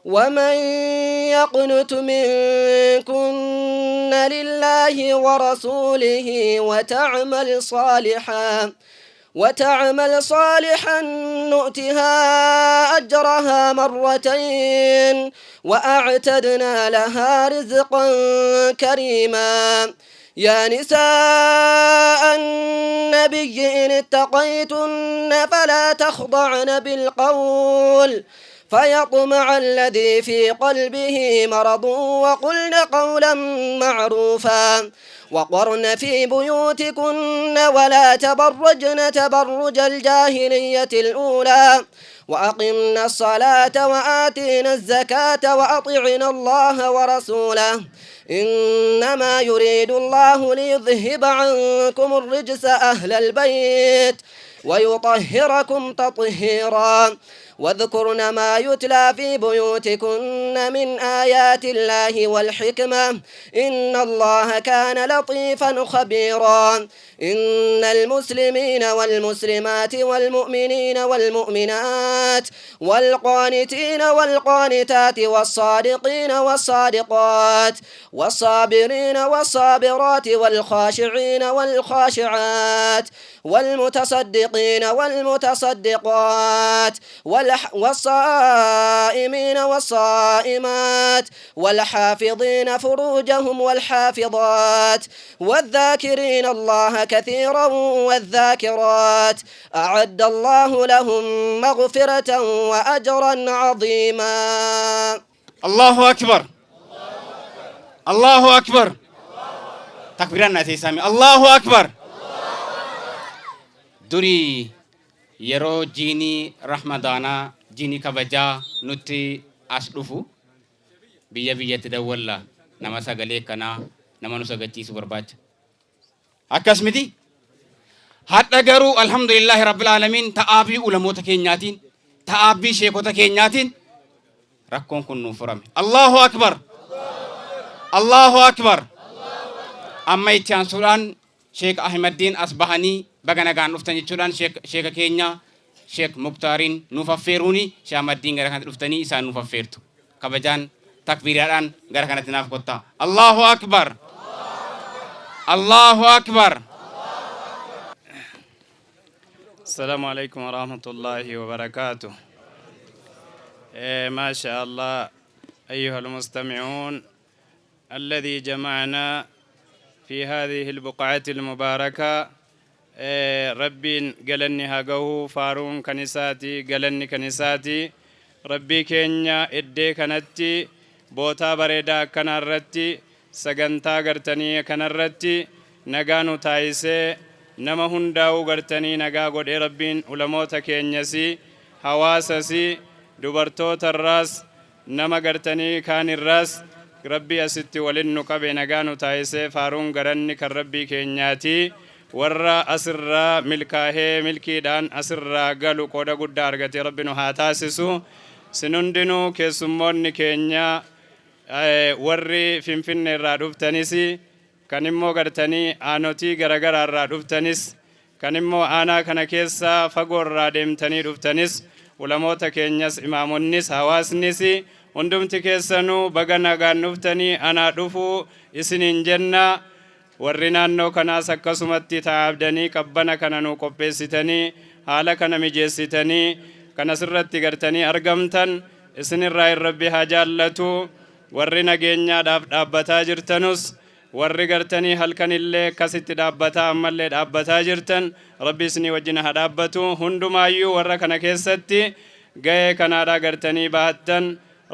ومن يقنت منكن لله ورسوله وتعمل صالحا نؤتها أجرها مرتين وأعتدنا لها رزقا كريما. يا نساء النبي إن اتقيتن فلا تخضعن بالقول فيطمع الذي في قلبه مرض وقلن قولا معروفا وقرن في بيوتكن ولا تبرجن تبرج الجاهلية الأولى وأقمنا الصلاة وآتينا الزكاة وأطعنا الله ورسوله إنما يريد الله ليذهب عنكم الرجس أهل البيت ويطهركم تطهيرا. واذكرن ما يتلى في بيوتكن من آيات الله والحكمة إن الله كان لطيفا خبيرا. إن المسلمين والمسلمات والمؤمنين والمؤمنات والقانتين والقانتات والصادقين والصادقات والصابرين والصابرات والخاشعين والخاشعات والمتصدقين والمتصدقات والصائمين والصائمات والحافظين فروجهم والحافظات والذاكرين الله كثيرا والذاكرات أعد الله لهم مغفرة وأجرا عظيما. الله أكبر الله أكبر تكبيرنا سامي الله أكبر. دري yeroo jiinii rahmadaanaa jiinii kabajaa nutti as dhufu biyya biyyatti dawwalla nama sagalee kanaa nama nu sagachiisu barbaacha akkas miti. Hadha garuu alhamdulillahi rabbil aalamiin ta'aabii ulamoota keenyaatiin ta'aabii sheekota keenyaatiin rakkoon kun nuuf furame. Allahu akbar Allahu akbar. Amma itti aansuudhaan Sheek Ahmadiin as bahanii baga nagaan dhuftan jechuudhaan sheeka keenya Sheek Muktaarin nuuf affeeruuni Sheek Ahmadiin gara kanatti dhuftanii isaan nuuf affeertu. Kabajaan takbiiraadhaan gara kanatti naaf kottaa. Allahu akbar Allahu akbar. السلام عليكم ورحمة الله وبركاته. ما شاء الله أيها المستمعون الذي جمعنا في هذه البقعة المباركة. ربي قالني هاجو فارون كنيساتي قالني كنيساتي ربي كينيا إدي كانتي بوتا بريدا كنارتي سجنتا قرتني كنارتي نجانو تايسي nama hundaa'u gartanii nagaa godhee rabbiin ulamoota keenyasi hawaasasi dubartoota irraas nama gartanii kaan irraas rabbii asitti walin nu qabe nagaa nu taayisee faaruun garanni kan rabbii keenyaati. warra asirraa milkaahee milkiidhaan asirraa galu qooda guddaa argatee rabbi nu haa taasisu. Sin hundinuu keessummoonni keenya warri Finfinnee irraa dhuftanis kan immoo gartanii aanotii garagaraa irraa dhuftanis kan immoo aanaa kana keessa fagoo irraa deemtanii dhuftanis ulamoota keenyas imaamonnis hawaasnis hundumti keessanuu baga nagaan dhuftanii anaa dhufuu isiniin jenna. warri naannoo kanaas akkasumatti taa'abdanii qabbana kana nu qopheessitanii haala kana mijeessitanii kana sirratti gartanii argamtan isinirraa rabbi haa jaallatu. warri nageenyaadhaaf dhaabbataa jirtanus warri gartanii halkan illee akkasitti dhaabbataa ammallee dhaabbataa jirtan rabbi isinii wajjin haa dhaabbatu. hundumaayyuu warra kana keessatti ga'ee kanaadhaa gartanii bahattan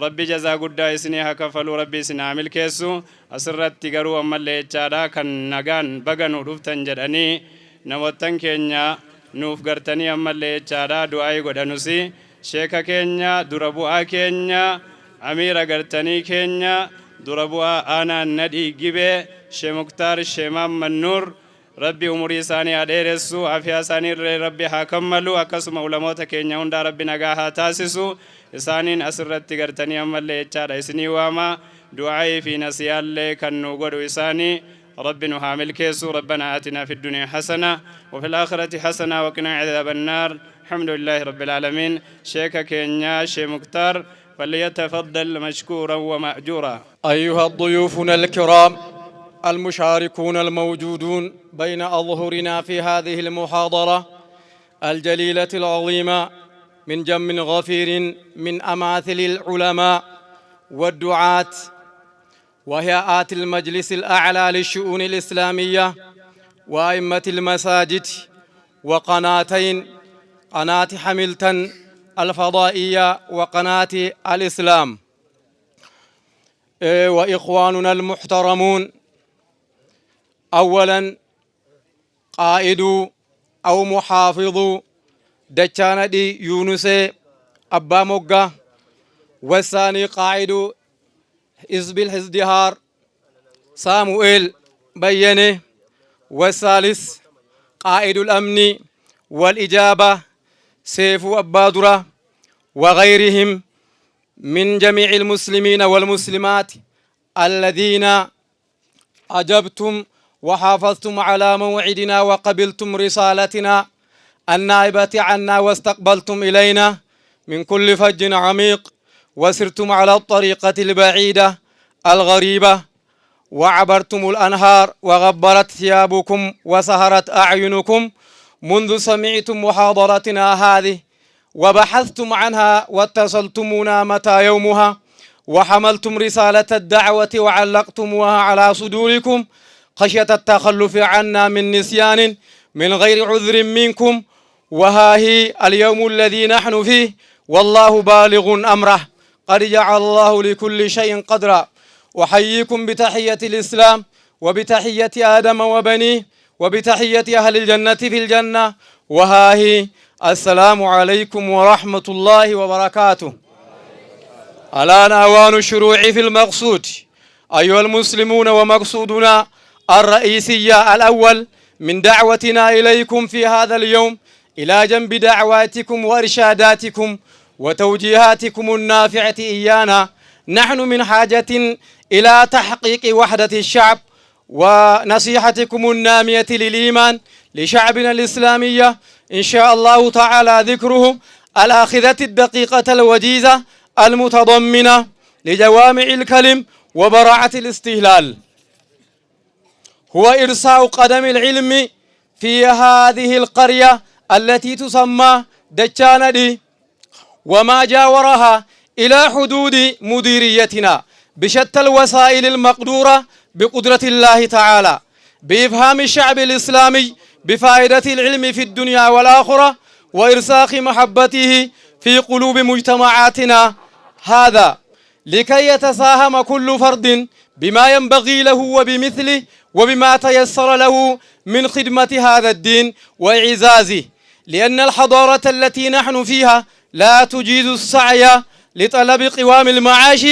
rabbi jazaa guddaa isinii haa kaffalu rabbi isin haa milkeessu. asirratti garuu ammallee jechaadha kan nagaan baga nu dhuftan jedhanii namoottan keenya nuuf gartanii ammallee jechaadha du'aa godhanusi sheeka keenya dura bu'aa keenya amiira gartanii keenya dura bu'aa aanaa nadhii gibee Sheek Muktaar Sheek Mahammad Nuur rabbi umurii isaanii haa dheeressu afiyaa isaanii irree rabbi haa kammalu akkasuma ulamoota keenya hundaa rabbi nagaa haa taasisu. isaaniin asirratti gartanii ammallee jechaadha isinii waama du'aa fi nasiyaallee kan nu godhu isaanii ربنا نحامل كيسو ربنا آتنا في الدنيا حسنة وفي الآخرة حسنة وقنا عذاب النار. الحمد لله رب العالمين. شيخ كينيا شيخ مختار فليتفضل مشكورا ومأجورا. أيها الضيوفنا الكرام المشاركون الموجودون بين أظهرنا في هذه المحاضرة الجليلة العظيمة من جم غفير من أماثل العلماء والدعاة وهيئات المجلس الأعلى للشؤون الإسلامية وأئمة المساجد وقناتين قناة حملتون الفضائية وقناة الإسلام وإخواننا المحترمون. أولا قائد أو محافظ دجانة دي يونس أبا موغا، والثاني قائد حزب الازدهار ساموئيل بينه، والثالث قائد الأمن والإجابة سيف أبادرة وغيرهم من جميع المسلمين والمسلمات الذين أجبتم وحافظتم على موعدنا وقبلتم رسالتنا النائبة عنا واستقبلتم إلينا من كل فج عميق وسرتم على الطريقة البعيدة الغريبة وعبرتم الأنهار وغبرت ثيابكم وسهرت أعينكم منذ سمعتم محاضرتنا هذه وبحثتم عنها واتصلتمونا متى يومها وحملتم رسالة الدعوة وعلقتموها على صدوركم خشية التخلف عنا من نسيان من غير عذر منكم. وها هي اليوم الذي نحن فيه والله بالغ أمره قد جعل الله لكل شيء قدرا. أحييكم بتحية الإسلام وبتحية آدم وبنيه وبتحية أهل الجنة في الجنة، وها هي السلام عليكم ورحمة الله وبركاته. الآن أوان الشروع في المقصود أيها المسلمون، ومقصودنا الرئيسي الأول من دعوتنا إليكم في هذا اليوم إلى جنب دعواتكم وإرشاداتكم وتوجيهاتكم النافعة إيانا، نحن من حاجة إلى تحقيق وحدة الشعب ونصيحتكم النامية للإيمان لشعبنا الإسلامية إن شاء الله تعالى ذكره الآخذة الدقيقة الوجيزة المتضمنة لجوامع الكلم وبراعة الاستهلال، هو إرساء قدم العلم في هذه القرية التي تسمى دجاندي وما جاورها إلى حدود مديريتنا بشتى الوسائل المقدورة بقدرة الله تعالى بإفهام الشعب الإسلامي بفائدة العلم في الدنيا والآخرة وإرساخ محبته في قلوب مجتمعاتنا، هذا لكي يتساهم كل فرد بما ينبغي له وبمثله وبما تيسر له من خدمة هذا الدين وإعزازه، لأن الحضارة التي نحن فيها لا تجيز السعي لطلب قوام المعاش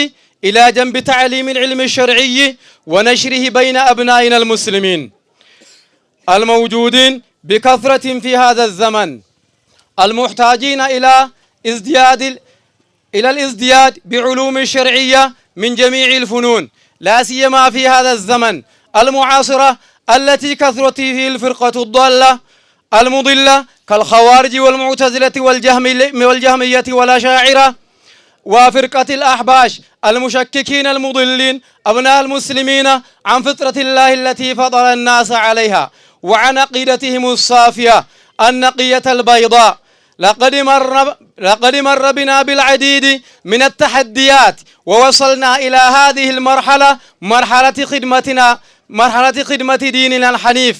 إلى جنب تعليم العلم الشرعي ونشره بين أبنائنا المسلمين الموجودين بكثرة في هذا الزمن، المحتاجين إلى الازدياد بعلوم الشرعية من جميع الفنون، لا سيما في هذا الزمن المعاصرة التي كثرت فيه الفرقة الضالة المضلة كالخوارج والمعتزلة والجهمية والأشاعرة وفرقة الأحباش المشككين المضلين أبناء المسلمين عن فطرة الله التي فطر الناس عليها وعن عقيدتهم الصافية النقية البيضاء. لقد مر بنا بالعديد من التحديات ووصلنا إلى هذه المرحلة، مرحلة خدمة ديننا الحنيف،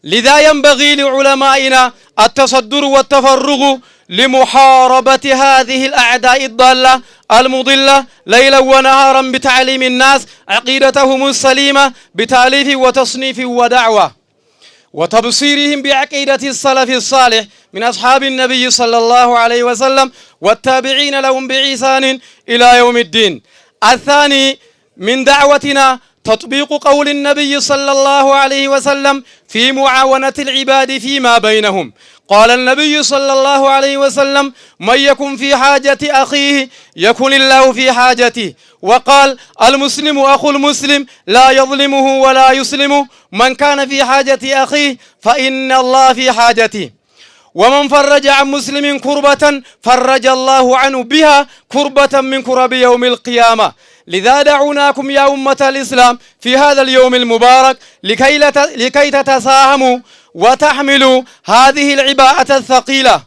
لذا ينبغي لعلمائنا التصدر والتفرغ لمحاربة هذه الأعداء الضالة المضلة ليلا ونهارا بتعليم الناس عقيدتهم السليمة بتأليف وتصنيف ودعوة وتبصيرهم بعقيدة السلف الصالح من أصحاب النبي صلى الله عليه وسلم والتابعين لهم بإحسان إلى يوم الدين. الثاني من دعوتنا تطبيق قول النبي صلى الله عليه وسلم في معاونة العباد فيما بينهم. قال النبي صلى الله عليه وسلم: من يكن في حاجة أخيه يكن الله في حاجته. وقال: المسلم أخو المسلم لا يظلمه ولا يسلمه، من كان في حاجة أخيه فإن الله في حاجته. ومن فرج عن مسلم كربة فرج الله عنه بها كربة من كرب يوم القيامة. لذا دعوناكم يا أمة الإسلام في هذا اليوم المبارك لكي تتساهموا وتحملوا هذه العباءة الثقيلة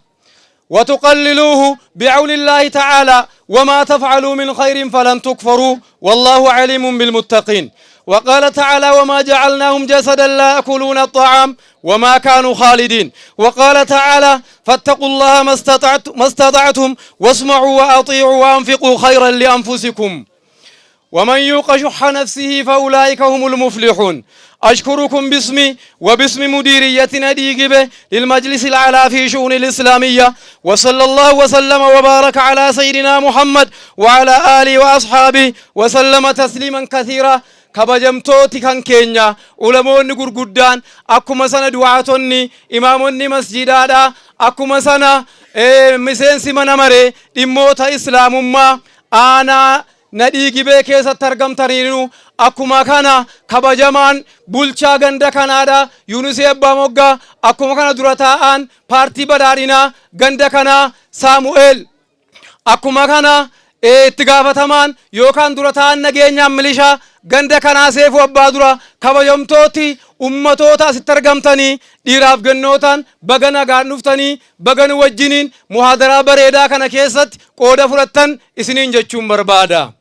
وتقللوه بعون الله تعالى، وما تفعلوا من خير فلن تكفروا والله عليم بالمتقين. وقال تعالى وما جعلناهم جسدا لا يأكلون الطعام وما كانوا خالدين. وقال تعالى فاتقوا الله ما استطعتم واسمعوا وأطيعوا وأنفقوا خيرا لأنفسكم ومن يوق شح نفسه فأولئك هم المفلحون. أشكركم باسمي وباسم مديرية نديقبه للمجلس الأعلى في شؤون الإسلامية، وصلى الله وسلم وبارك على سيدنا محمد وعلى آله وأصحابه وسلم تسليما كثيرا. kabajamtooti kan keenya ulamoonni gurguddaan akkuma sana du'aatonni imaamonni masjidaadha akkuma sana miseensi mana maree dhimmoota islaamummaa aanaa nadhiigibee keessatti argamtaniinu akkuma kana kabajamaan bulchaa ganda kanaadha Yunus Abbaa Moggaa akkuma kana dura taa'aan paartii badhaadhinaa ganda kana Saamu'eel akkuma kana itti gaafatamaan yookaan dura taa'an nageenyaan milishaa ganda kanaa Seefuu Abbaa Dura kabajamtooti ummatoota asitti argamtanii dhiiraaf gannootaan baga nagaan dhuftanii baga nu wajjiniin muhaadaraa bareedaa kana keessatti qooda fudhattan isiniin jechuun barbaada.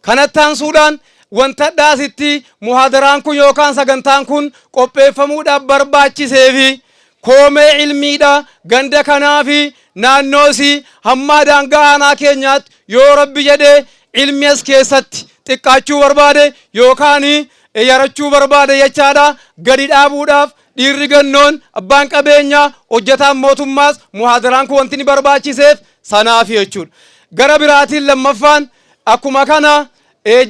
Kanattaan suudhaan wanta dhaasitti muhaadaraan kun yookaan sagantaan kun qopheeffamuudhaaf barbaachisee fi koomee ilmiidha ganda kanaa fi naannoosi hamma daangaa aanaa keenyaatti yoo rabbi jedhee ilmi as keessatti xiqqaachuu barbaade yookaan yarachuu barbaade jechaadha gadi dhaabuudhaaf dhiirri gannoon abbaan qabeenyaa hojjetaan mootummaas muhaadaraan kun wanti ni barbaachiseef sanaaf jechuudha. Gara biraatiin lammaffaan akkuma kana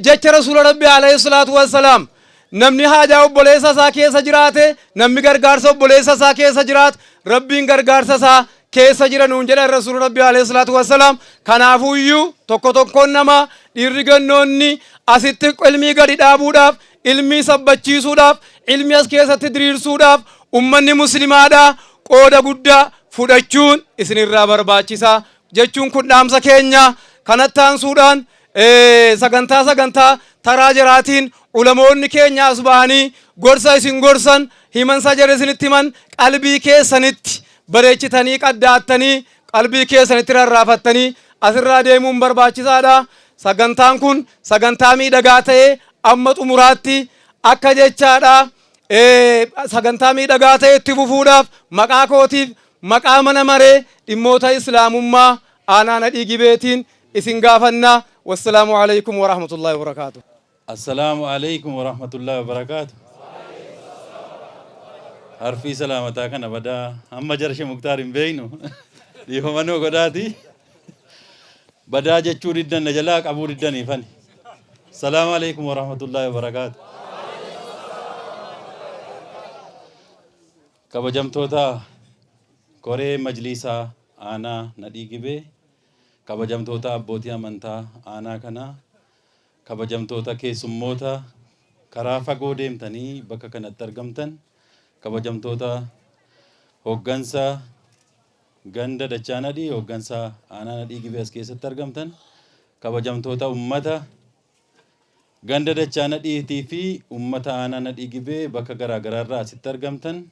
jecha rasuula rabbii alayhi salaatu wassalaam namni haajaa obboleessa isaa keessa jiraate namni gargaarsa obboleessa isaa keessa jiraate rabbiin gargaarsa isaa keessa jira nuun jedha rasuula rabbii alayhi salaatu wassalaam. Kanaafuyyuu tokko tokkoon nama dhiirri gannoonni asitti ilmii gadi dhaabuudhaaf ilmii sabbachiisuudhaaf ilmii as keessatti diriirsuudhaaf ummanni muslimaadhaa qooda guddaa fudhachuun isinirraa barbaachisa jechuun kun dhaamsa keenya. Kanattaan suudhaan sagantaa taraa jiraatiin ulamoonni keenya as bahanii gorsa isin gorsan himansa jedhe isinitti himan qalbii keessanitti bareechitanii qaddaattanii qalbii keessanitti rarraafattanii asirraa deemuun barbaachisaadha. Sagantaan kun sagantaa miidhagaa ta'ee amma xumuraatti akka jechaadha sagantaa miidhagaa ta'e itti fufuudhaaf maqaa kootiif maqaa mana maree dhimmoota islaamummaa aanaa Nadhiigibeetiin isin gaafannaa. والسلام عليكم ورحمة الله وبركاته. السلام عليكم ورحمة الله وبركاته. عرفي سلامتك أنا بدا أما جرش مختار بينه يفهمنو قداتي بدا جتشور الدن نجلاك أبو الدن يفني. السلام عليكم ورحمة الله وبركاته. كبجم توتا كوري مجلسا أنا Nadhiigibee kabajamtoota abbootii amantaa aanaa kana kabajamtoota keessummoota karaa fagoo deemtanii bakka kanatti argamtan kabajamtoota hoggansa ganda dachaa Nadhii hoggansa aanaa Nadhiigibee as keessatti argamtan kabajamtoota ummata ganda dachaa Nadhiitii fi ummata aanaa Nadhiigibee bakka garaagaraarraa asitti argamtan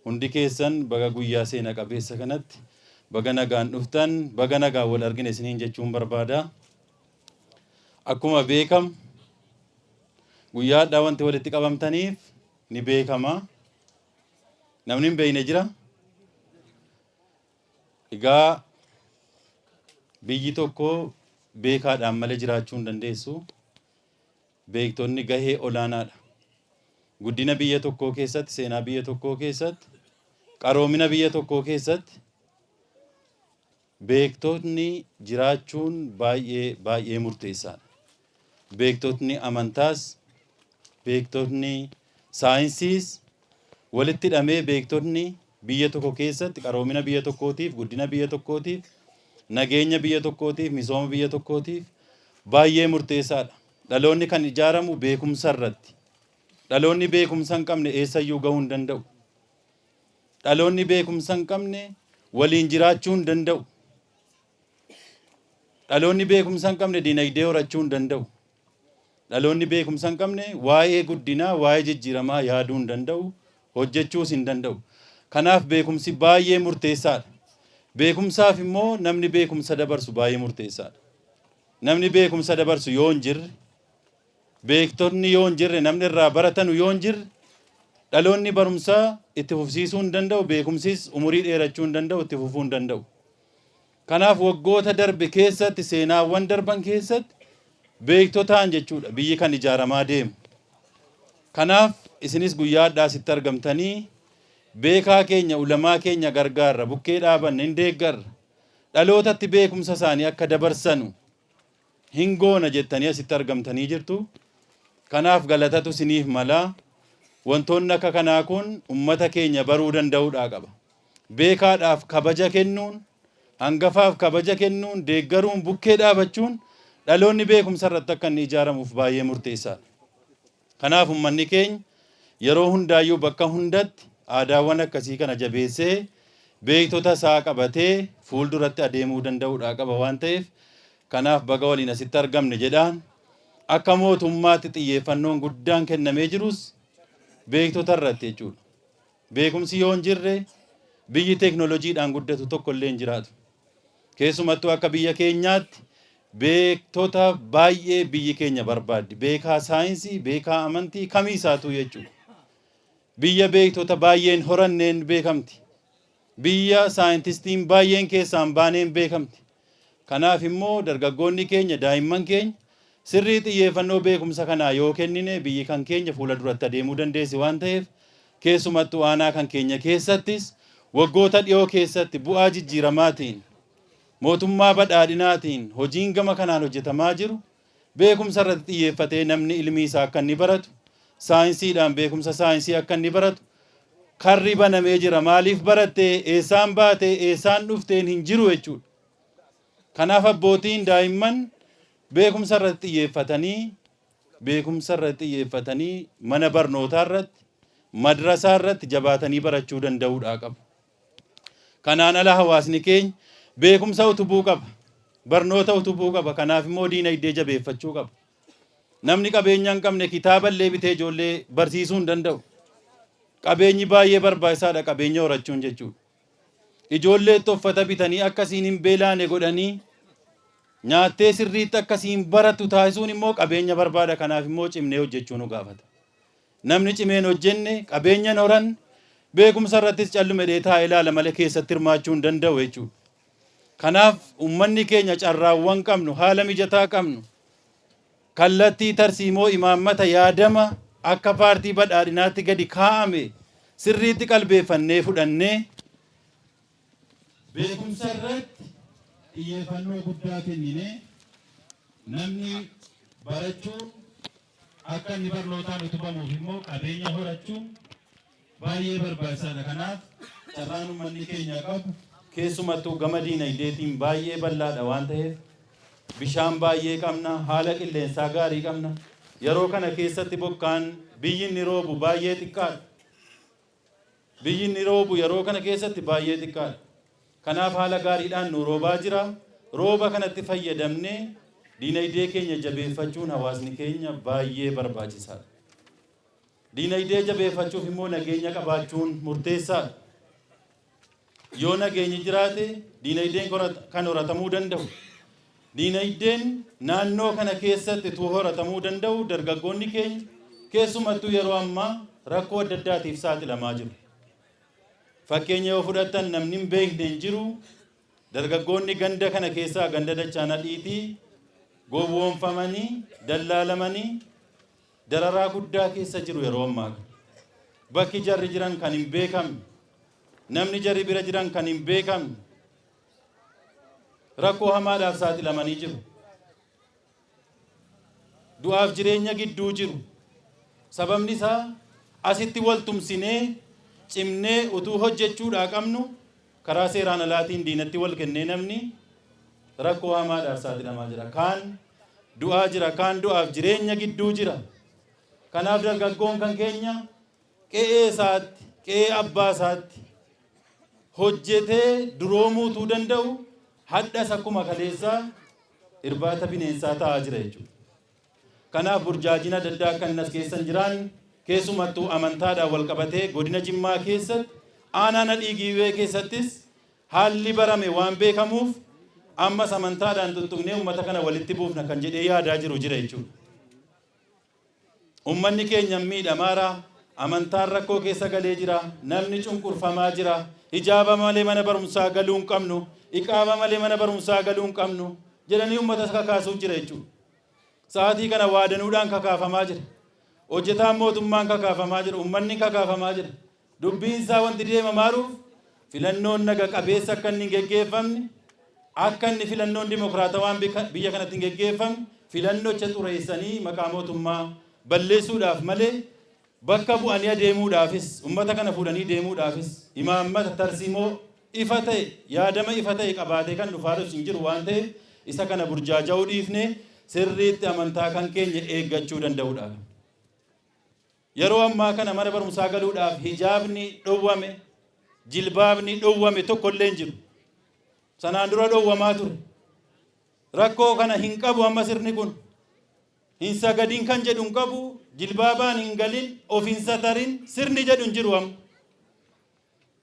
hundi keessan baga guyyaa seena qabeessa kanatti baga nagaan dhuftan baga nagaan wal argine isiniin jechuun barbaada. Akkuma beekam guyyaadhaa wanti walitti qabamtaniif ni beekama. Namni hin beekne jira. Egaa biyyi tokko beekaadhaan malee jiraachuu hin dandeessu. Beektonni gahee olaanaadha. Guddina biyya tokkoo keessatti, seenaa biyya tokkoo keessatti, qaroomina biyya tokkoo keessatti beektonni jiraachuun baay'ee murteessaadha. Beektonni amantaas, beektonni saayinsiis walitti hidhamee beektonni biyya tokko keessatti qaroomina biyya tokkootiif, guddina biyya tokkootiif, nageenya biyya tokkootiif, misooma biyya tokkootiif baay'ee murteessaadha. Dhaloonni kan ijaaramu beekumsa irratti. Dhaloonni beekumsa hin qabne eessayyuu gahuu hin danda'u. dhaloonni beekumsa hin qabne waliin jiraachuu hin danda'u. Dhaloonni beekumsa hin qabne dinagdee horachuu hin danda'u. Dhaloonni beekumsa hin qabne waa'ee guddinaa, waa'ee jijjiiramaa yaaduu hin danda'u, hojjechuus hin danda'u. Kanaaf beekumsi baay'ee murteessaadha. Beekumsaaf immoo namni beekumsa dabarsu baay'ee murteessaadha. Namni beekumsa dabarsu yoo hin jirre, beektonni yoo hin jirre, namni irraa baratanu yoo hin jirre, dhaloonni barumsaa itti fufsiisuu hin danda'u, beekumsis umurii dheerachuu hin danda'u, itti fufuu hin danda'u. Kanaaf waggoota darbe keessatti, seenaawwan darban keessatti beektotaan jechuudha biyyi kan ijaaramaa deemu. Kanaaf isinis guyyaa addaa asitti argamtanii beekaa keenya, ulamaa keenya gargaarra, bukkee dhaabanne hin deeggarra, dhalootatti beekumsa isaanii akka dabarsanu hin goona jettanii asitti argamtanii jirtu. Kanaaf galatatu isiniif mala. Wantoonni akka kanaa kun ummata keenya baruu danda'uudhaa qaba. Beekaadhaaf kabaja kennuun, hangafaaf kabaja kennuun, deeggaruun, bukkee dhaabachuun dhaloonni beekumsa irratti akka inni ijaaramuuf baay'ee murteessaadha. Kanaaf ummanni keenya yeroo hundaayyuu bakka hundatti aadaawwan akkasii kana jabeessee beektota isaa qabatee fuulduratti adeemuu danda'uudhaa qaba waan ta'eef, kanaaf baga waliin asitti argamne jedhaan akka mootummaatti xiyyeeffannoon guddaan kennamee jirus beektota irratti jechuudha. Beekumsi yoo hin jirre biyyi teeknooloojiidhaan guddatu tokko illee hin jiraatu. Keessumattuu akka biyya keenyaatti beektota baay'ee biyyi keenya barbaaddi. Beekaa saayinsii, beekaa amantii kamii isaatu jechuudha. Biyya beektota baay'een horanneen beekamti. Biyya saayintistiin baay'een keessaan baaneen beekamti. Kanaaf immoo dargaggoonni keenya, daa'imman keenya sirrii xiyyeeffannoo beekumsa kanaa yoo kennine biyyi kan keenya fuula duratti adeemuu dandeessi waan ta'eef, keessumattuu aanaa kan keenya keessattis waggoota dhiyoo keessatti bu'aa jijjiiramaatiin, mootummaa badhaadhinaatiin hojiin gama kanaan hojjetamaa jiru beekumsa irratti xiyyeeffatee namni ilmi isaa akka inni baratu, saayinsiidhaan beekumsa saayinsii akka inni baratu karri banamee jira. Maaliif barattee, eessaan baatee, eessaan dhufteen hin jiru jechuudha. Kanaaf abbootiin daa'imman beekumsa irratti xiyyeeffatanii mana barnootaa irratti, madrasaa irratti jabaatanii barachuu danda'uudhaa qabu. Kanaan ala hawaasni keenya beekumsa utubuu qaba, barnoota utubuu qaba. Kanaaf immoo diinagdee jabeeffachuu qaba. Namni qabeenya hin qabne kitaaba illee bitee ijoollee barsiisuu hin danda'u. Qabeenyi baay'ee barbaachisaadha, qabeenya horachuun jechuudha. Ijoollee uffata bitanii akkasiin hin beelaane godhanii nyaattee sirriitti akkasiin baratu taasisuun immoo qabeenya barbaada. Kanaaf immoo cimnee hojjechuu nu gaafata. Namni cimeen hojjenne qabeenyan horan beekumsa irrattis callume dheetaa ilaala malee keessatti hirmaachuu hin danda'u jechuudha. Kanaaf ummanni keenya carraawwan qabnu, haala mijataa qabnu, kallattii tarsiimoo imaammata yaadama akka paartii badhaadhinaatti gadi kaa'ame sirriitti qalbeeffannee fudhannee beekumsa irratti xiyyeeffannoo guddaa kennine namni barachuun akka inni barnootaan utubamuuf immoo qabeenya horachuun baay'ee barbaachisaadha. Kanaaf carraan uummanni keenya qabu keessumattuu gama diinagdeetiin baay'ee bal'aadha waan ta'eef bishaan baay'ee qabna, haala qilleensaa gaarii qabna. Yeroo kana keessatti bokkaan biyyi inni roobu baay'ee xiqqaadha. Biyyi inni roobu yeroo kana keessatti baay'ee xiqqaadha. Kanaaf haala gaariidhaan nu roobaa jira. Rooba kanatti fayyadamnee diinagdee keenya jabeeffachuun hawaasni keenya baay'ee barbaachisaadha. Diinagdee jabeeffachuuf immoo nageenya qabaachuun murteessaadha. Yoo nageenyi jiraate diinagdeen kan horatamuu danda'u. Diinagdeen naannoo kana keessatti utuu horatamuu danda'u dargaggoonni keenya keessumattuu yeroo ammaa rakkoo adda addaatiif saaxilamaa jiru. Fakkeenya yoo fudhattan namni hin beekne hin jiru. Dargaggoonni ganda kana keessaa ganda Dachaana Dhiitii gowwoomfamanii, dallaalamanii dararaa guddaa keessa jiru yeroo ammaa. Bakki jarri jiran kan hin beekamne, namni jarri bira jiran kan hin beekamne rakkoo hamaadhaaf saaxilamanii jiru. Du'aaf jireenya gidduu jiru. Sababni isaa asitti wal tumsinee cimnee utuu hojjechuudhaa qabnu karaa seeraan alaatiin diinatti wal kennee namni rakkoo hamaadhaaf saaxilamaa jira. Kaan du'aa jira, kaan du'aaf jireenya gidduu jira. Kanaaf dargaggoon kan keenya qe'ee isaatti, qe'ee abbaa isaatti hojjetee duroomuu tuu danda'u hadhas akkuma kaleessaa irbaata bineensaa ta'aa jira jechuudha. Kanaaf burjaajina adda addaa kan as keessan jiran keessumattuu amantaadhaan wal qabatee godina Jimmaa keessatti aanaa Nadhiigii keessattis haalli barame waan beekamuuf ammas amantaadhaan tuttuqnee uummata kana walitti buufna kan jedhee yaadaa jiru jira jechuudha. Uummanni keenya miidhamaara amantaan rakkoo keessa galee jira, namni cunqurfamaa jira, hijaaba malee mana barumsaa galuu hin qabnu, iqaama malee mana barumsaa galuu hin qabnu jedhanii uummata kakaasuuf jira jechuudha. Sa'aatii kana waadanuudhaan kakaafamaa jira. Hojjetaan mootummaan kakaafamaa jira, uummanni kakaafamaa jira. Dubbiin isaa wanti deema maaruuf filannoon naga qabeessa akka inni hin geggeeffamne, akka inni filannoon dimokiraatawaan biyya kanatti hin geggeeffamne, filannocha xureessanii maqaa mootummaa balleessuudhaaf malee bakka bu'anii adeemuudhaafis uummata kana fuudhanii deemuudhaafis imaammata tarsiimoo ifa ta'e yaadama ifa ta'e qabaatee kan dhufaarus hin jiru waan ta'eef isa kana burjaaja'uu dhiifnee sirriitti amantaa kan keenya eeggachuu danda'uudha. Yeroo ammaa kana mana barumsaa galuudhaaf hijaabni dhowwame, jilbaabni dhowwame tokko illee hin jiru. Sanaan dura dhowwamaa ture. Rakkoo kana hin qabu amma sirni kun. Hin sagadin kan jedhu hin qabu, jilbaabaan hin galin, of hin satarin sirni jedhu hin jiru amma.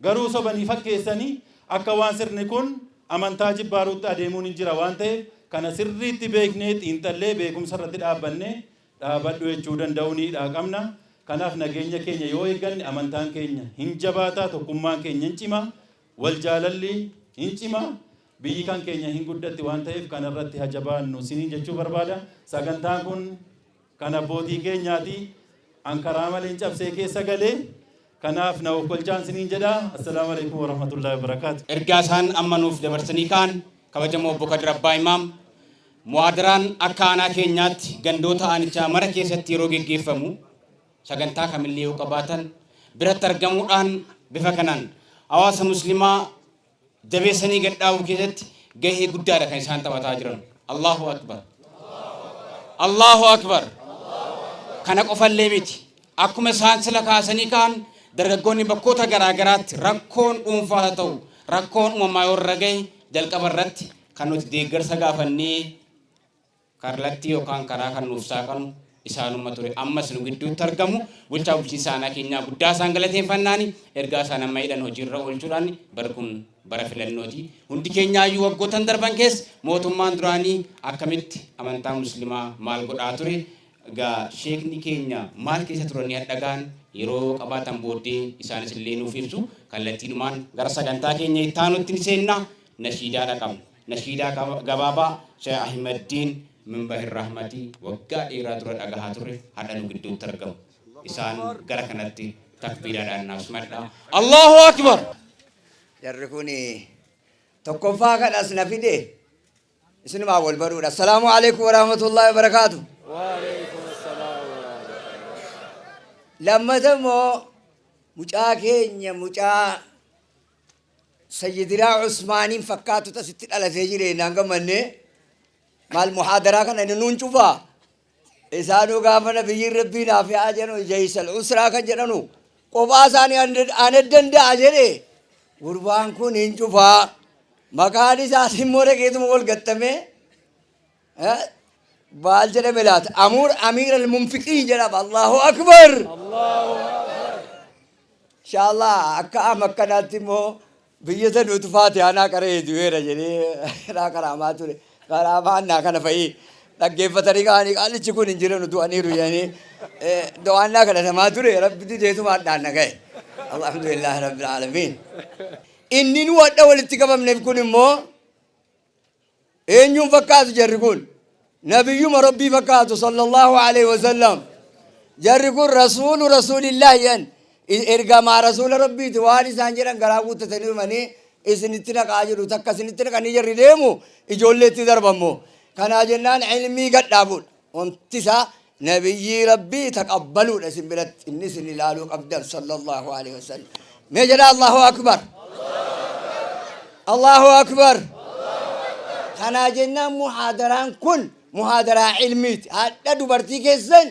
Garuu sobanii fakkeessanii akka waan sirni kun amantaa jibbaaruutti adeemuun hin jira waan ta'eef kana sirriitti beeknee xiinxallee beekumsa irratti dhaabbannee dhaabadhu jechuu danda'uunidha qabna. Kanaaf nageenya keenya yoo eegganne amantaan keenya hin jabaataa, tokkummaan keenya hin cima, wal jaalalli hin cima, biyyi kan keenya hin guddatti waan ta'eef kana irratti haa jabaannu siniin jechuu barbaada. Sagantaan kun kan abbootii keenyaati. Ankaraa malee hin cabsee keessa galee. Kanaaf na of kolchaan siniin jedha. Assalaamu alaikum wa rahmatullahi wa barakaatu. Ergaa isaan ammanuuf dabarsanii kaan kabajamoo obbo Kadir Abbaa Imaam muhaadaraan akka aanaa keenyaatti gandoota aanichaa mara keessatti yeroo geggeeffamu sagantaa kamillee yoo qabaatan biratti argamuudhaan bifa kanaan hawaasa muslimaa jabeessanii gadhaabuu keessatti gahee guddaadha kan isaan taphataa jiran. Allahu akbar. Allahu akbar. Kana qofallee miti. Akkuma isaan sila kaasanii kaan dargaggoonni bakkoota garaagaraatti rakkoon dhuunfaa haa ta'u rakkoon uumamaa yoo irra gahe jalqaba irratti kan nuti deeggarsa gaafannee kallattii yookaan karaa kan nuuf saaqanu isaanuma ture. Ammas nu gidduutti argamu bulchaa bulchiinsa aanaa keenyaa guddaa isaan galateeffannaani ergaa isaan amma hidhan hojiirra oolchuudhaan bara kun bara filannooti. Hundi keenyaayyuu waggoottan darban keessa mootummaan duraanii akkamitti amantaa muslimaa maal godhaa ture. Egaa sheekni keenya maal keessa turanii hadhagaan yeroo qabaatan booddee isaanis illee nuuf ibsu kallattiidhumaan gara sagantaa keenya itti aanutti ni seenna. Nashiidaadha qabna. Nashiidaa gabaabaa Sheekh Ahmaddiin Minbahir Rahmatii waggaa dheeraa dura dhagahaa ture hadha nu gidduutti argamu. Isaan gara kanatti takbiiraadhaan naaf madha. Allahu akbar. Jarri kun tokkoffaa kadhas na fide isinumaa wal baruudha. Assalaamu alaikum wa rahmatullahi wa barakaatu. Lammata immoo mucaa keenya mucaa Sayyidiraa Usmaaniin fakkaatu asitti dhalatee jireenyaan gammannee maal muhaadaraa kana inni nuun cufaa isaanuu gaafa nabiyyiin rabbii naaf yaa jedhu jaysal usraa kan jedhanu qophaa isaanii aan danda'a jedhe gurbaan kun hin cufaa maqaan isaas immoo dhaqeetuma wal gattame baal jedhame laata amiir al-munfiqiin jedhama. Allahu akbar. Inshallah akka akkanaatti immoo biyya sanuutu faatihaanaa qaree du'eera jedhee naa qaraamaa ture. Qaraamaan naa kana fa'ii dhaggeeffatanii kaanii qaalichi kun hin jiran du'aniiru jedhanii du'aannaa kadhatamaa ture rabbi deetumaan dhaanna ga'e. Alhamdulillah rabbil aalamiin. Inni nu wadha walitti qabamneef kun immoo eenyuun fakkaatu jarri kun? Nabiyyuma rabbii fakkaatu sallallahu alaihi wasallam. Jarri kun rasuulillah jedhan ergamaa rasuula rabbiiti waan isaan jedhan garaa guuttatanii himanii isinitti naqaa jedhu takka isinitti naqanii jarri deemu ijoolleetti darbammoo. Kanaa jennaan ilmii gadhaabuudha. Wanti isaa nabiyyii rabbii taqabbaluudha isin biratti inni isin ilaaluu qabdan sallallahu alaihi wasallam. Mee jedha Allahu akbar. Allahu akbar. Kanaa jennaan muhaadaraan kun muhaadaraa ilmiiti. Hadha dubartii keessan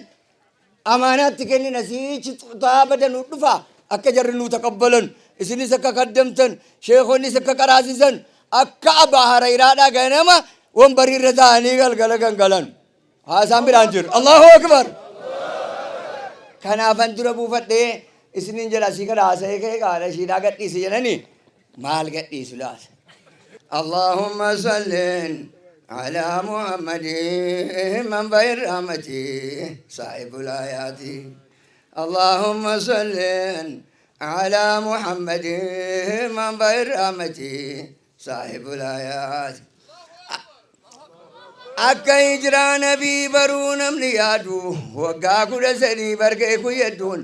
amaanaatti kennina siichi xaabada nu dhufa akka jarri nu taqabbalan إسني سكا قدمتن شيخوني سكا قراسيسن أكا بحر إرادة غنما ومبري رتاني قلن هاسان برانجر الله أكبر كان أفندر بوفتي إسنين جلاسي كراسي كي قال شيدا قد إسيجنني مال قد إسلاس اللهم صل على محمد من بين رحمتي صاحب الآيات اللهم صل على محمد من بين رحمتي صاحب الآيات akka hijraa nabii baruu namni yaadu waggaa 10 bargee kuyyadduun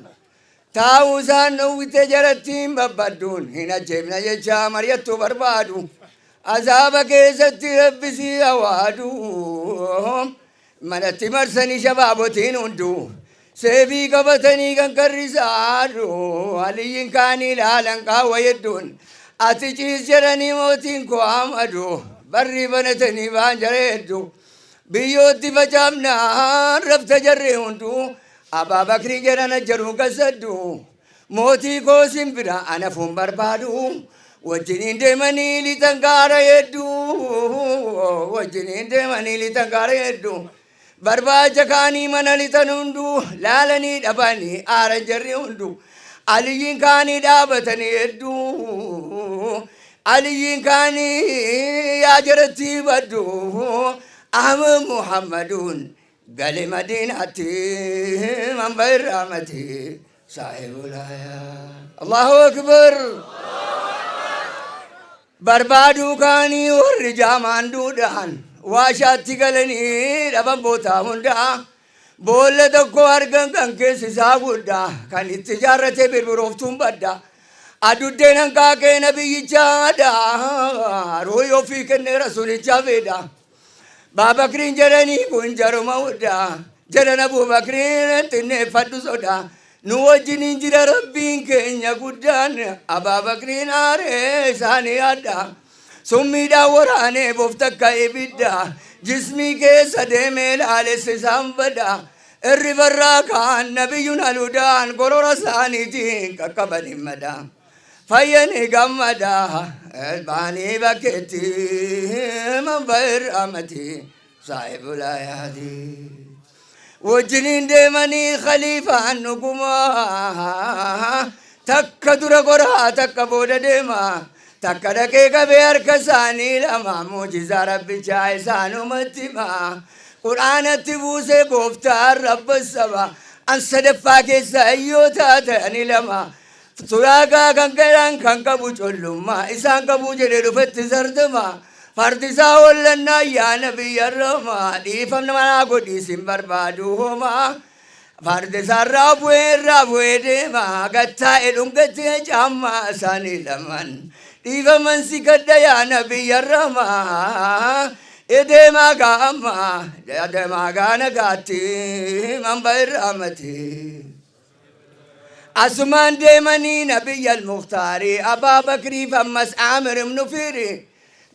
taa'uu isaan dhowwite jarattiin babbadduun hin ajjeefna jechaa mari'attuu barbaadu azaaba keessatti rabbisii hawaadu manatti marsanii shabaabotiin hunduu seebii qabatanii kan karrisaadu aliyyiin kaanii ilaalan qaawwa yedduun ati ciis jedhanii mootiin koo amadu barrii banatanii baan jareeddu biyyootti facaafnaan rafta jarree hunduu abbaa bakrii jedhana jedhu gasaddu mootii koo simbira anafuun barbaadu wajjiniin deemanii lixan gaara hedduu wajjiniin deemanii lixan gaara hedduu barbaacha kaanii mana lixan hunduu laalanii dhabanii aaran jarri hunduu aliyyiin kaanii dhaabatanii hedduu aliyyiin kaanii yaa jaratti baddu أحمد محمدون قال مدينتي من بين رحمتي صاحب الآيات الله أكبر بربادو كاني والرجام دودان واشاتي قالني ربان بوتا هندا بولة دكو أرغن كان كيسي ساقودا كان التجارة بربروفتون بدا أدو دينان كاكي نبي جادا رويو فيك رسول جاويدا بابا كرين جراني كون جارو مودا جران أبو بكرين تنه فدو سودا نوجين جرا ربين كنيا قدان أبا بكرين آره ساني آدا سمي دا ورانه بفتك إبدا جسمي کے صدے میں لالے سے سامبدا الربرا كان نبينا لودان قرور ساني جين كقبل مدا فيني قمدا الباني بكتي من بير أمتي صاحب الآيات وجنين ديماني خليفة النقوما تك درا قرا تك بودا ديما تك دكيك بير كساني لما موجزة ربي جاي سانو متما قرآن تبوسي قفتار رب السبا أن صدفا كيسا أيوتا تاني لما سراغا كنكران كنكبو چلوما إسان كبو جريرو فت سردما فردسا ولنا يا نبي الرحمة ديفم نمانا قدي سمبر بادوهما فردسا رابوه ديما قتا إلون قتا جاما ساني لمن ديفم من سكت يا نبي الرحمة إديما قاما إديما قانا قاتي من بير رحمتي أسمان ديماني نبي المختاري أبا بكري فمس عامر منفيري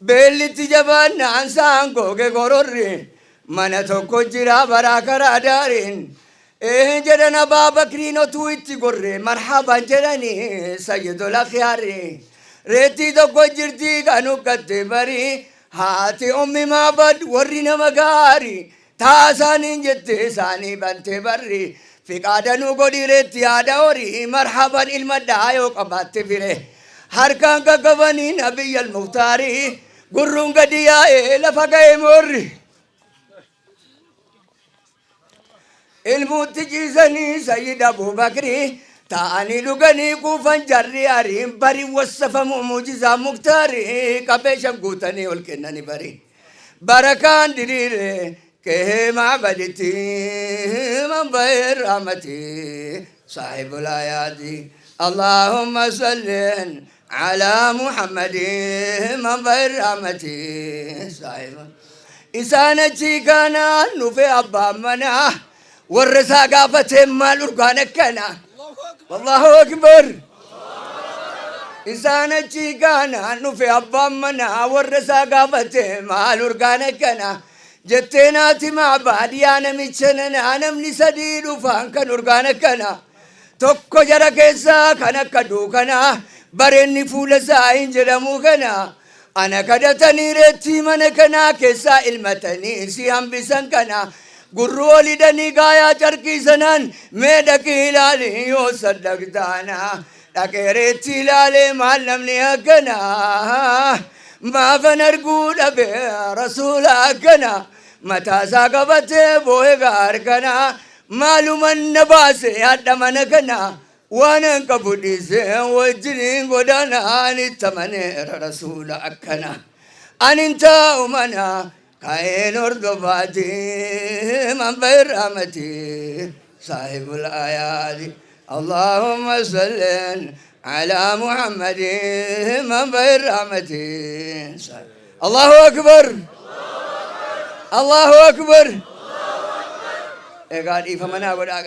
بيلي تجبان نانسان كوكي غروري مانا توكو جرا براكرا دارين إيه جران أبا بكري نتويتي غري مرحبا جراني سيد الأخياري ريتي توكو جرتي كانو كتبري هاتي أمي مابد ورينا مغاري تاساني جتي ساني بنتي بري في قادنو قدي ريتي آدوري مرحبا المدايو قبات فيري هركان كقباني نبي المختاري قرون قديا لفقاي موري المتجيزني سيد أبو بكري تاني لغني كوفان جري أريم بري وصفم موجزة مختاري كبشم قوتني والكنني بري بركان ديري كما بدتي من بير رحمتي صاحب الآيات اللهم صل على محمد من بير رحمتي صاحب إسانتي كان نوفي أبا منا ورسا قافة مال أرقانكنا والله أكبر إسانتي كان نوفي أبا منا ورسا قافة مال أرقانكنا جتناتي مع بعد يا نميتشنن أنا من سديد وفان كان أرقانكنا توكو جرا كيسا كان كدو كنا برني فول ساين جرمو كنا أنا كدتني رتي من كنا كسا المتني سيام بسن كنا قرولي دني قايا تركي سنان ميدك هلالي يو صدق دانا لكي رتي لالي معلمني أكنا ما فنرقود أبي رسول أكنا متى ساقبت بوي غاركنا معلوم النباسي هذا من كنا وانا كبدي سي وجرين غدانا نتمنى رسول أكنا أن انت أمنا كاين أردفاتي من برحمتي صاحب الآيات اللهم صل على محمد من برحمتي الله أكبر الله أكبر إيه قاعد يفهمنا ولا